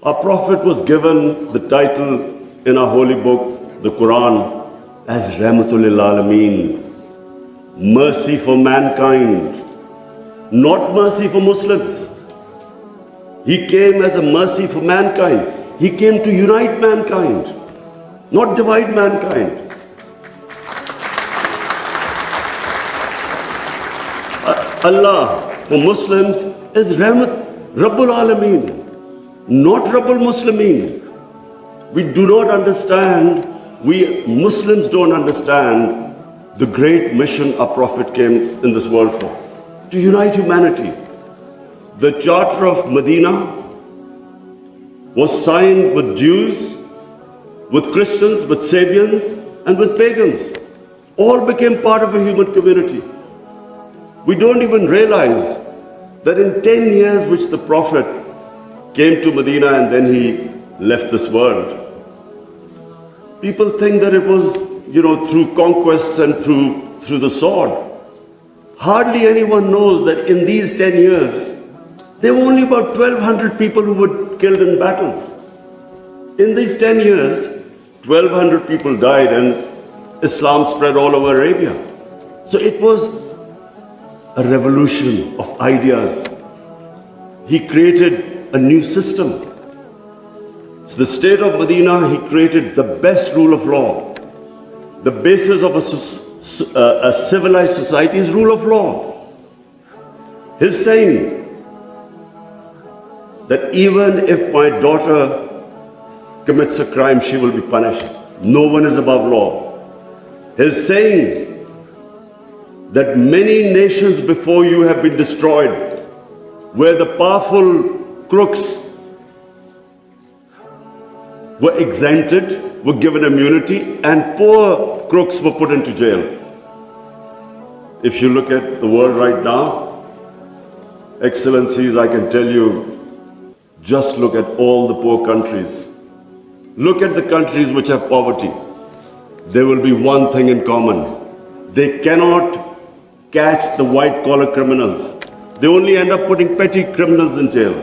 Our Prophet was given the title in our holy book, the Quran, as Rahmatul lil Alameen, mercy for mankind, not mercy for Muslims. He came as a mercy for mankind. He came to unite mankind, not divide mankind. Allah for Muslims is Rabbul Alameen, not Rabbul Muslimeen. We do not understand, we Muslims don't understand the great mission our Prophet came in this world for, to unite humanity. The Charter of Medina was signed with Jews, with Christians, with Sabians, and with pagans. All became part of a human community. We don't even realize that in 10 years which the Prophet came to Medina and then he left this world, people think that it was, through conquests and through the sword. Hardly anyone knows that in these 10 years, there were only about 1,200 people who were killed in battles. In these 10 years, 1,200 people died and Islam spread all over Arabia. So it was a revolution of ideas. He created a new system. So the state of Medina, he created the best rule of law. The basis of a civilized society is rule of law. His saying that even if my daughter commits a crime, she will be punished. No one is above law. His saying that many nations before you have been destroyed, where the powerful crooks were exempted, were given immunity, and poor crooks were put into jail. If you look at the world right now, Excellencies, I can tell you, just look at all the poor countries. Look at the countries which have poverty. There will be one thing in common. They cannot catch the white-collar criminals. They only end up putting petty criminals in jail.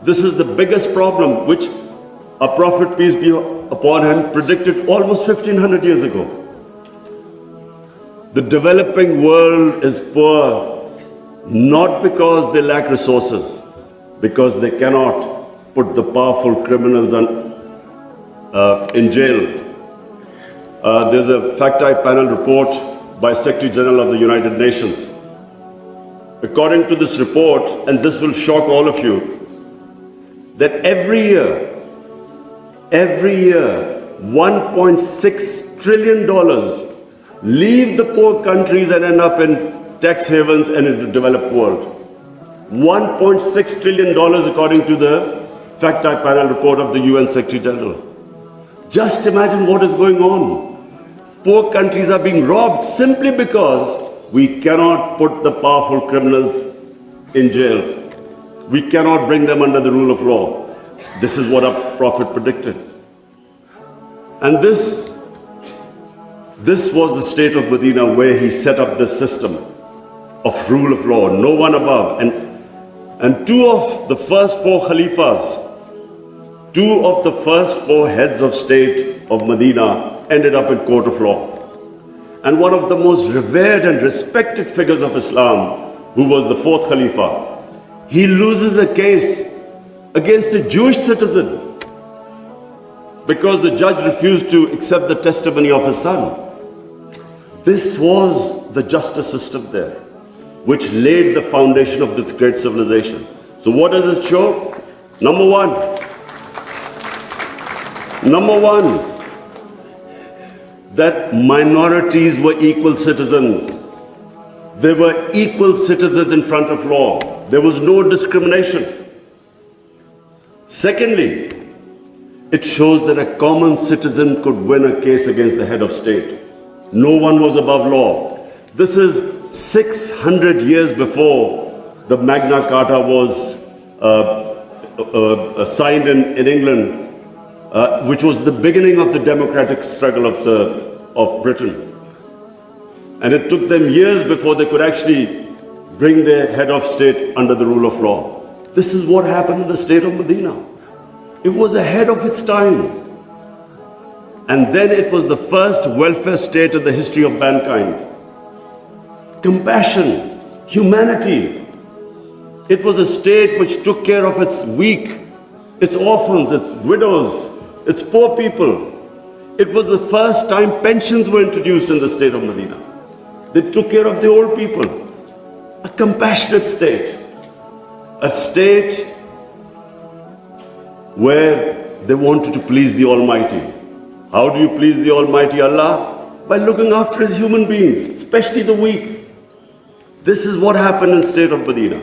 This is the biggest problem which our Prophet, peace be upon him, predicted almost 1,500 years ago. The developing world is poor not because they lack resources, because they cannot put the powerful criminals in jail. There's a fact-eye panel report by Secretary General of the United Nations. According to this report, and this will shock all of you, that every year, $1.6 trillion leave the poor countries and end up in tax havens and in the developed world. $1.6 trillion according to the fact-eye panel report of the UN Secretary General. Just imagine what is going on. Poor countries are being robbed simply because we cannot put the powerful criminals in jail. We cannot bring them under the rule of law. This is what our Prophet predicted. And this was the state of Medina where he set up this system of rule of law, no one above. And two of the first four Khalifas, two of the first four heads of state of Medina ended up in court of law. And one of the most revered and respected figures of Islam, who was the fourth Khalifa, he loses a case against a Jewish citizen because the judge refused to accept the testimony of his son. This was the justice system there, which laid the foundation of this great civilization. So what does it show? Number one, that minorities were equal citizens. They were equal citizens in front of law. There was no discrimination. Secondly, it shows that a common citizen could win a case against the head of state. No one was above law. This is 600 years before the Magna Carta was signed in England, which was the beginning of the democratic struggle of Britain. And it took them years before they could actually bring their head of state under the rule of law. This is what happened in the state of Medina. It was ahead of its time. And then it was the first welfare state in the history of mankind. Compassion, humanity. It was a state which took care of its weak, its orphans, its widows, its poor people. It was the first time pensions were introduced in the state of Medina. They took care of the old people. A compassionate state. A state where they wanted to please the Almighty. How do you please the Almighty Allah? By looking after His human beings, especially the weak. This is what happened in the state of Medina.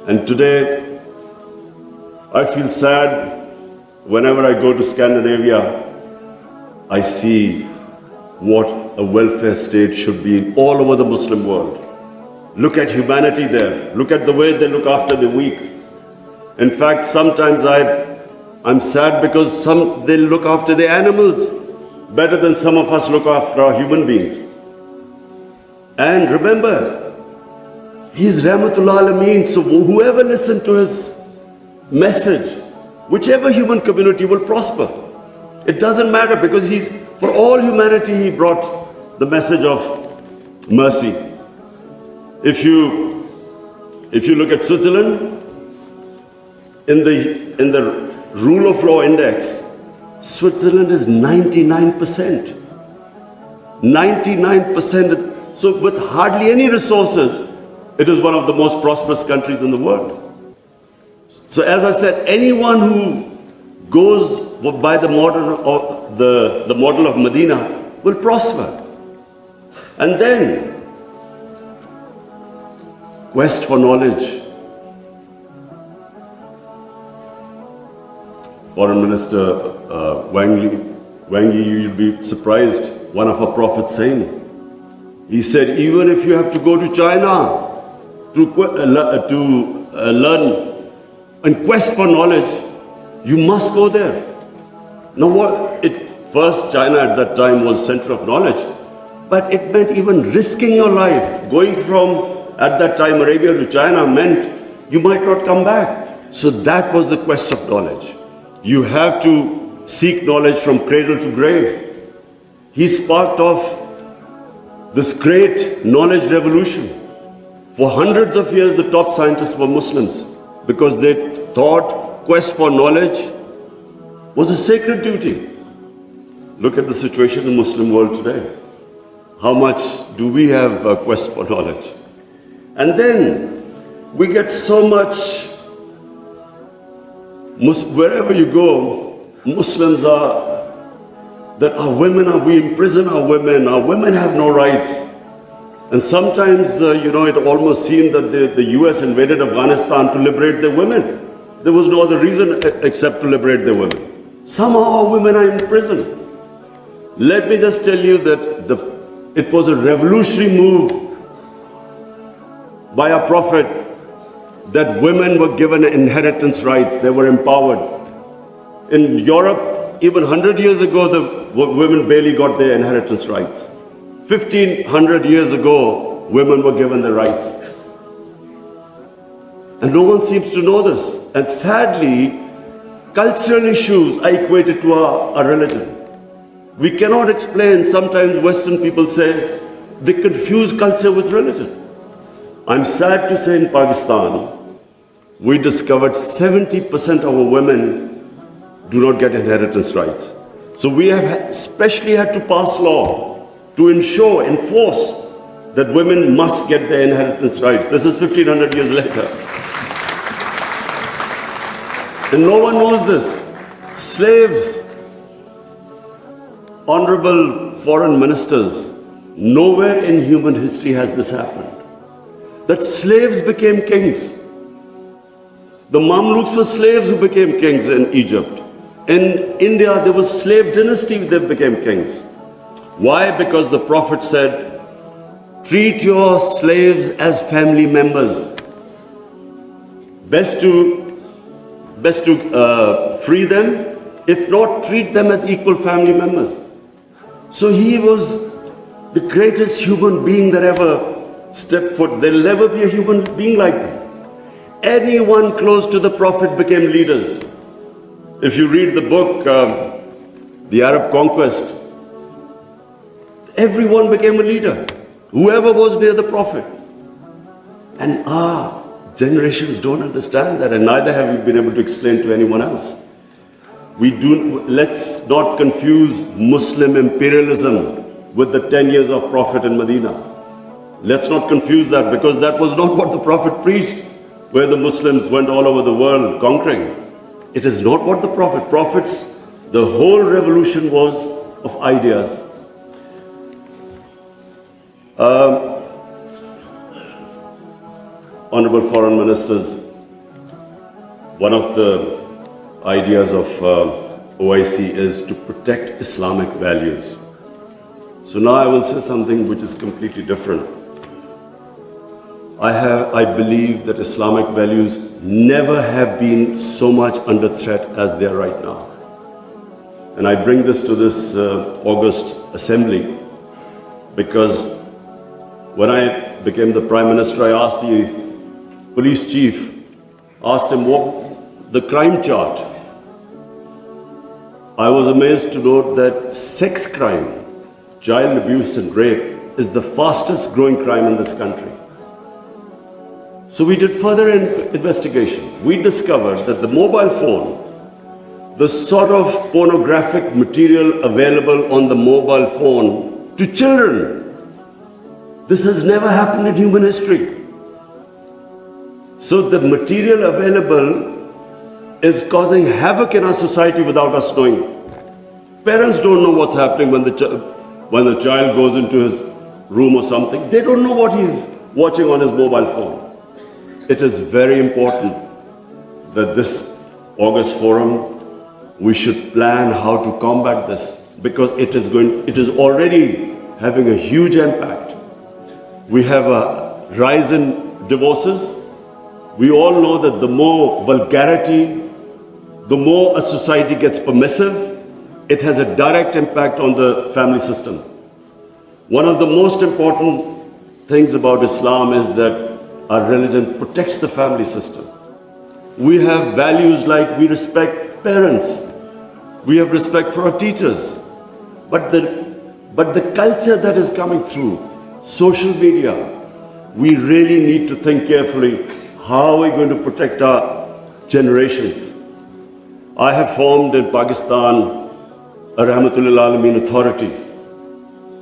And today, I feel sad whenever I go to Scandinavia. I see what a welfare state should be all over the Muslim world. Look at humanity there. Look at the way they look after the weak. In fact, sometimes I'm sad because they look after the animals better than some of us look after our human beings. And remember, He is Rahmatul Alameen, so whoever listens to His message, whichever human community will prosper. It doesn't matter because for all humanity, He brought the message of mercy. If you look at Switzerland, in the rule of law index, Switzerland is 99%. 99%. So with hardly any resources, it is one of the most prosperous countries in the world. So as I said, anyone who goes by the model of Medina will prosper. And then, quest for knowledge. Foreign Minister Wang Yi, you'll be surprised, one of our prophets saying, he said, even if you have to go to China to learn and quest for knowledge, you must go there. Now first China at that time was center of knowledge, but it meant even risking your life. Going from, at that time, Arabia to China meant you might not come back. So that was the quest of knowledge. You have to seek knowledge from cradle to grave. He sparked off this great knowledge revolution. For hundreds of years, the top scientists were Muslims because they thought quest for knowledge was a sacred duty. Look at the situation in the Muslim world today. How much do we have a quest for knowledge? And then we get so much, wherever you go, Muslims that we imprison our women have no rights. And sometimes, it almost seemed that the US invaded Afghanistan to liberate their women. There was no other reason except to liberate their women. Somehow our women are in prison. Let me just tell you that it was a revolutionary move by our Prophet that women were given inheritance rights. They were empowered. In Europe, even 100 years ago, the women barely got their inheritance rights. 1500 years ago, women were given the rights. And no one seems to know this. And sadly, cultural issues are equated to our religion. We cannot explain, sometimes Western people say, they confuse culture with religion. I'm sad to say in Pakistan, we discovered 70% of our women do not get inheritance rights. So we have especially had to pass law to enforce that women must get their inheritance rights. This is 1500 years later. And no one knows this. Slaves, honorable foreign ministers, nowhere in human history has this happened. That slaves became kings. The Mamluks were slaves who became kings in Egypt. In India, there was slave dynasty that became kings. Why? Because the Prophet said, treat your slaves as family members. Best to free them, if not, treat them as equal family members. So he was the greatest human being that ever stepped foot. There'll never be a human being like him. Anyone close to the Prophet became leaders. If you read the book, The Arab Conquest, everyone became a leader, whoever was near the Prophet. And our generations don't understand that, and neither have we been able to explain to anyone else. Let's not confuse Muslim imperialism with the 10 years of Prophet in Medina. Let's not confuse that, because that was not what the Prophet preached, where the Muslims went all over the world conquering. It is not what the Prophets, the whole revolution was of ideas. Honorable Foreign Ministers, one of the ideas of OIC is to protect Islamic values. So now I will say something which is completely different. I believe that Islamic values never have been so much under threat as they are right now. And I bring this to this August assembly because when I became the Prime Minister, I asked the police chief, asked him what the crime chart. I was amazed to note that sex crime, child abuse and rape is the fastest growing crime in this country. So we did further investigation. We discovered that the mobile phone, the sort of pornographic material available on the mobile phone to children, this has never happened in human history. So the material available is causing havoc in our society without us knowing. Parents don't know what's happening when the child goes into his room or something. They don't know what he's watching on his mobile phone. It is very important that this August forum, we should plan how to combat this, because it is already having a huge impact. We have a rise in divorces. We all know that the more vulgarity, the more a society gets permissive, it has a direct impact on the family system. One of the most important things about Islam is that our religion protects the family system. We have values like we respect parents, we have respect for our teachers, but the culture that is coming through social media, we really need to think carefully, how are we going to protect our generations? I have formed in Pakistan a Rahmatul Alameen authority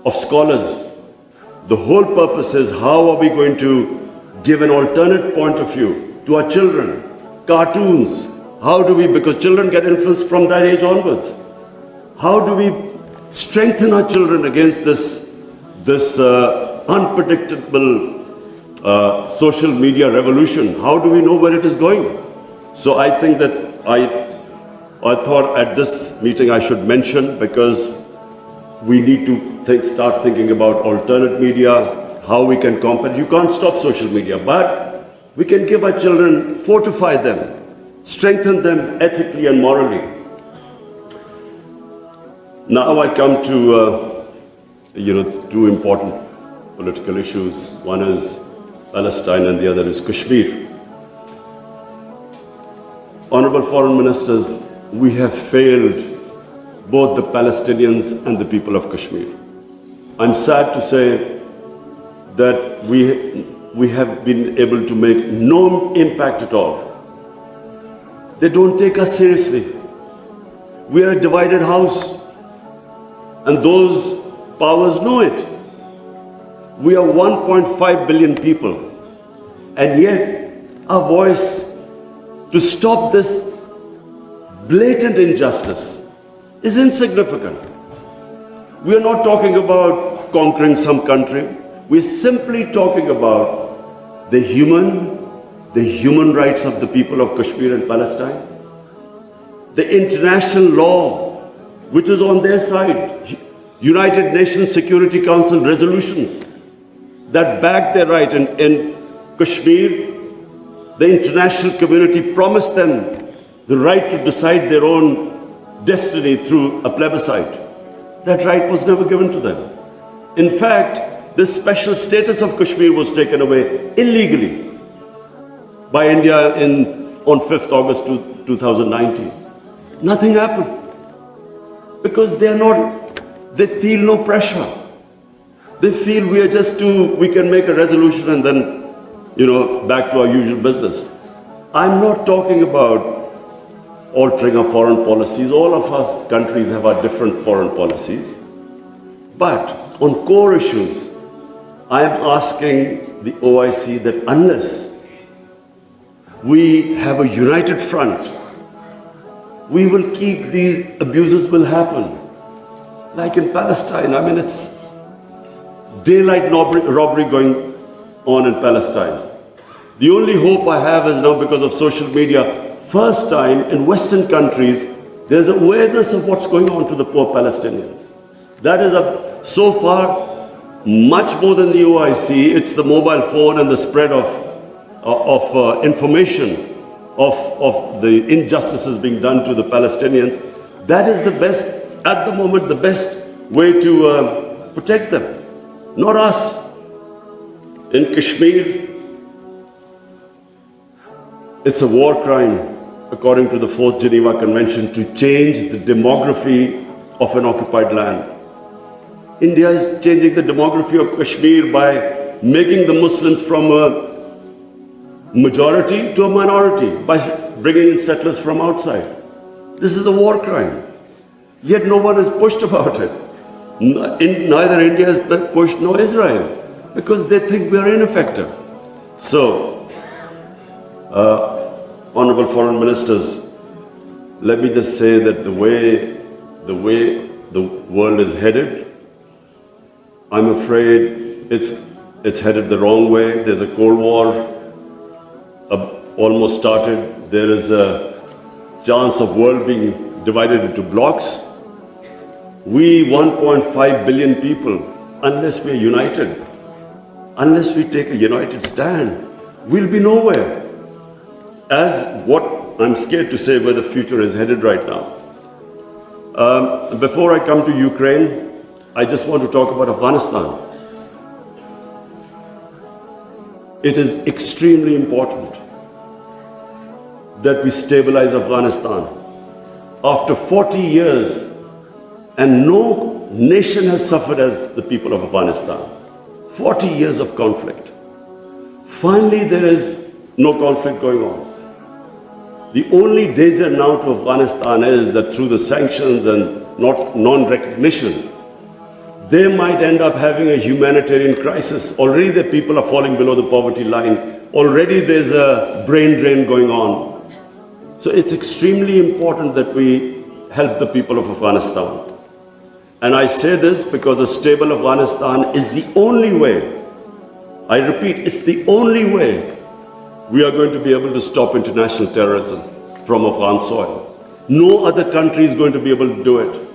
of scholars. The whole purpose is, how are we going to give an alternate point of view to our children? Cartoons, how do we, because children get influenced from that age onwards, how do we strengthen our children against this unpredictable social media revolution? How do we know where it is going? So I think that I thought at this meeting I should mention, because we need to start thinking about alternate media, how we can combat. You can't stop social media, but we can give our children, fortify them, strengthen them ethically and morally. Now I come to two important political issues. One is Palestine and the other is Kashmir. Honorable Foreign Ministers, we have failed both the Palestinians and the people of Kashmir. I'm sad to say that we have been able to make no impact at all. They don't take us seriously. We are a divided house, and those powers know it. We are 1.5 billion people, and yet our voice to stop this blatant injustice is insignificant. We are not talking about conquering some country. We're simply talking about the human rights of the people of Kashmir and Palestine, the international law which is on their side, United Nations Security Council resolutions that back their right. In Kashmir, the international community promised them the right to decide their own destiny through a plebiscite. That right was never given to them. In fact, the special status of Kashmir was taken away illegally by India on 5th August 2019. Nothing happened. Because they feel no pressure. They feel we can make a resolution and then, back to our usual business. I'm not talking about altering our foreign policies. All of us countries have our different foreign policies. But on core issues, I am asking the OIC that unless we have a united front, we will keep these abuses will happen. Like in Palestine, it's daylight robbery going on in Palestine. The only hope I have is now because of social media, first time in Western countries, there's awareness of what's going on to the poor Palestinians. That is so far much more than the OIC. It's the mobile phone and the spread of information of the injustices being done to the Palestinians. That is the best, at the moment, the best way to protect them, not us. In Kashmir, it's a war crime, according to the 4th Geneva Convention, to change the demography of an occupied land. India is changing the demography of Kashmir by making the Muslims from a majority to a minority, by bringing in settlers from outside. This is a war crime. Yet no one is pushed about it. Neither India is pushed nor Israel, because they think we are ineffective. So, Honorable Foreign Ministers, let me just say that the way the world is headed, I'm afraid it's headed the wrong way. There's a Cold War almost started. There is a chance of world being divided into blocks. We 1.5 billion people, unless we're united, unless we take a united stand, we'll be nowhere. As what I'm scared to say where the future is headed right now. Before I come to Ukraine, I just want to talk about Afghanistan. It is extremely important that we stabilize Afghanistan. After 40 years, and no nation has suffered as the people of Afghanistan. 40 years of conflict. Finally, there is no conflict going on. The only danger now to Afghanistan is that through the sanctions and non-recognition, they might end up having a humanitarian crisis. Already the people are falling below the poverty line. Already there's a brain drain going on. So it's extremely important that we help the people of Afghanistan. And I say this because a stable Afghanistan is the only way, I repeat, it's the only way we are going to be able to stop international terrorism from Afghan soil. No other country is going to be able to do it.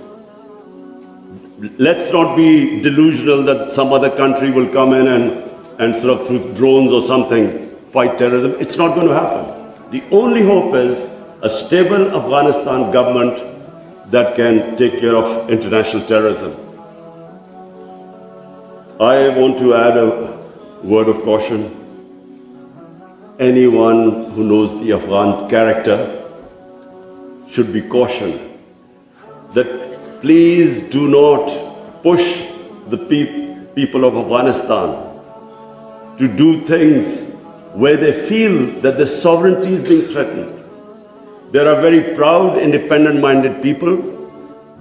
Let's not be delusional that some other country will come in and sort of through drones or something fight terrorism. It's not going to happen. The only hope is a stable Afghanistan government that can take care of international terrorism. I want to add a word of caution. Anyone who knows the Afghan character should be cautioned that please do not push the people of Afghanistan to do things where they feel that their sovereignty is being threatened. There are very proud, independent-minded people.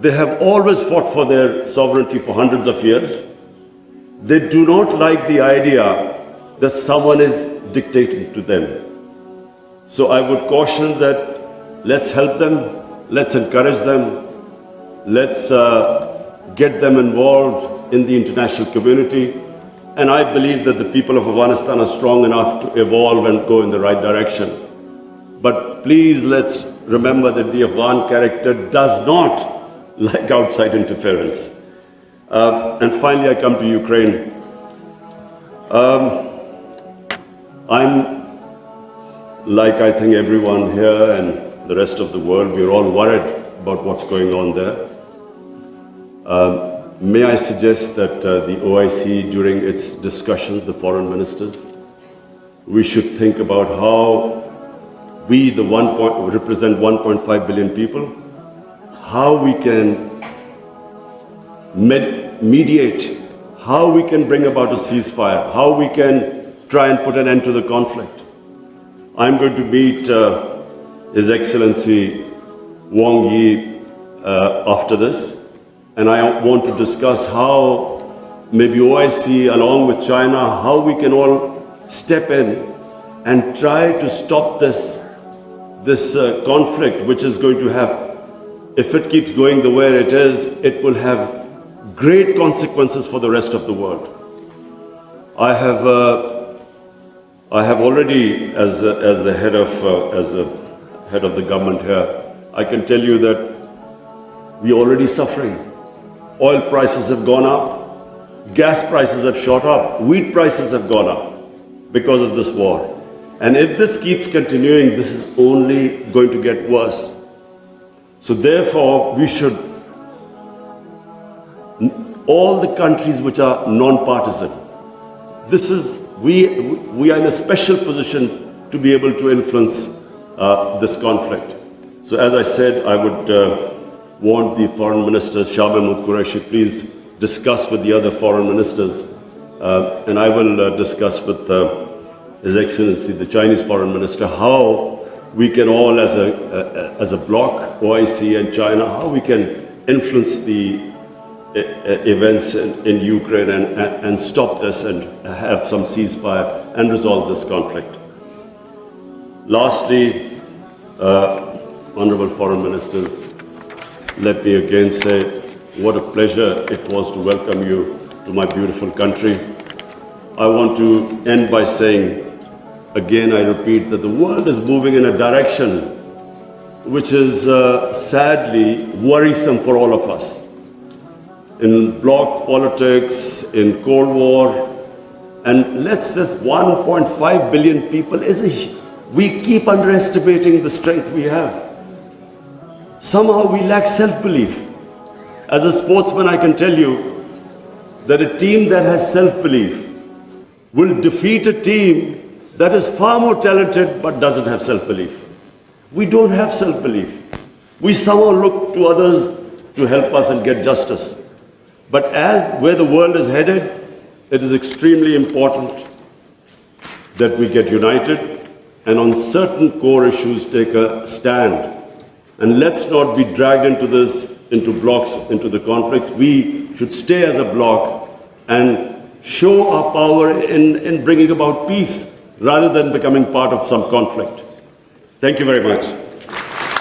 They have always fought for their sovereignty for hundreds of years. They do not like the idea that someone is dictating to them. So I would caution that let's help them, let's encourage them, let's get them involved in the international community. And I believe that the people of Afghanistan are strong enough to evolve and go in the right direction. But please let's remember that the Afghan character does not like outside interference. And finally, I come to Ukraine. I'm, like I think everyone here and the rest of the world, we're all worried about what's going on there. May I suggest that the OIC, during its discussions, the foreign ministers, we should think about how we, represent 1.5 billion people, how we can mediate, how we can bring about a ceasefire, how we can try and put an end to the conflict. I'm going to meet His Excellency Wang Yi after this, and I want to discuss how maybe OIC along with China, how we can all step in and try to stop this conflict, which is going to have, if it keeps going the way it is, it will have great consequences for the rest of the world. I have already, as the head of the government here, I can tell you that we're already suffering. Oil prices have gone up, gas prices have shot up, wheat prices have gone up because of this war. And if this keeps continuing, this is only going to get worse. So therefore, we should, all the countries which are non-partisan, we are in a special position to be able to influence this conflict. So as I said, I would want the Foreign Minister, Shah Mahmood Qureshi, please discuss with the other foreign ministers, and I will discuss with His Excellency, the Chinese Foreign Minister, how we can all as a bloc, OIC and China, how we can influence the events in Ukraine and stop this and have some ceasefire and resolve this conflict. Lastly, Honorable Foreign Ministers, let me again say what a pleasure it was to welcome you to my beautiful country. I want to end by saying, again I repeat, that the world is moving in a direction which is sadly worrisome for all of us. In bloc politics, in Cold War, and this 1.5 billion people we keep underestimating the strength we have. Somehow we lack self-belief. As a sportsman, I can tell you that a team that has self-belief will defeat a team that is far more talented but doesn't have self-belief. We don't have self-belief. We somehow look to others to help us and get justice. But where the world is headed, it is extremely important that we get united and on certain core issues take a stand. And let's not be dragged into this, into blocks, into the conflicts. We should stay as a bloc and show our power in bringing about peace rather than becoming part of some conflict. Thank you very much.